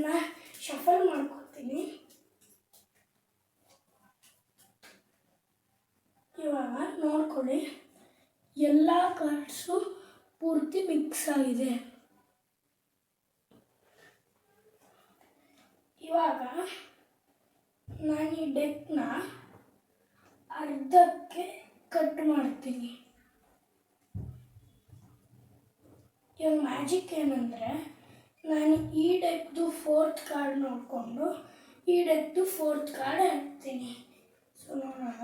ಇದನ್ನು ಶಫಲ್ ಮಾಡ್ಕೊತೀನಿ. ಇವಾಗ ನೋಡ್ಕೊಳ್ಳಿ, ಎಲ್ಲ ಕಾರ್ಡ್ಸು ಪೂರ್ತಿ ಮಿಕ್ಸ್ ಆಗಿದೆ. ಇವಾಗ ನಾನು ಈ ಡೆಕ್ನ ಅರ್ಧಕ್ಕೆ ಕಟ್ ಮಾಡ್ತೀನಿ. ಇವಾಗ ಮ್ಯಾಜಿಕ್ ಏನಂದರೆ, ನಾನು ಈ ಡೆಕ್ದು 4th ಕಾರ್ಡ್ ನೋಡಿಕೊಂಡು ಈ ಡೆಕ್ದು 4th ಕಾರ್ಡ್ ಹಾಕ್ತೀನಿ. ಸೊ ನೋಡೋಣ.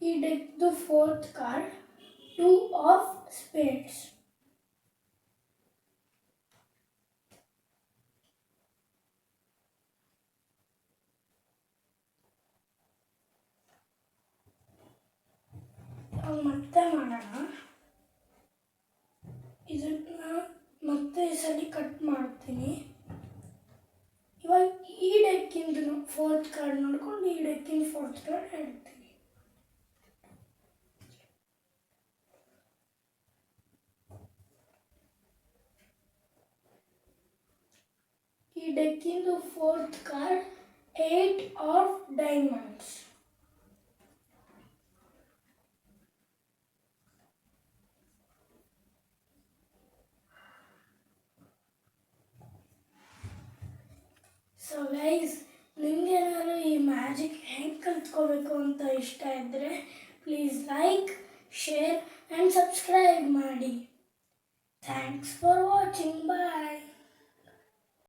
ಈ ಡೆಕ್ದು 4th ಕಾರ್ಡ್ 2 ಆಫ್ ಸ್ಪೇಡ್ಸ್. ಮತ್ತೆ ಮಾಡೋಣ. ಇದನ್ನ ಮತ್ತೆ ಈ ಸಲ ಕಟ್ ಮಾಡ್ತೀನಿ. ಇವಾಗ ಈ ಡೆಕ್ಕಿಂದು 4th ಕಾರ್ಡ್ ನೋಡ್ಕೊಂಡು ಈ ಡೆಕ್ಕಿನ 4th ಕಾರ್ಡ್ ಹೇಳ್ತೀನಿ. ಈ ಡೆಕ್ಕಿಂದು 4th card 8 of diamonds. So guys, ನಿಮಗೇನಾದ್ರು ಈ ಮ್ಯಾಜಿಕ್ ಹೆಂಗೆ ಕಲ್ತ್ಕೋಬೇಕು ಅಂತ ಇಷ್ಟ ಇದ್ದರೆ please like, share and subscribe ಮಾಡಿ. Thanks for watching.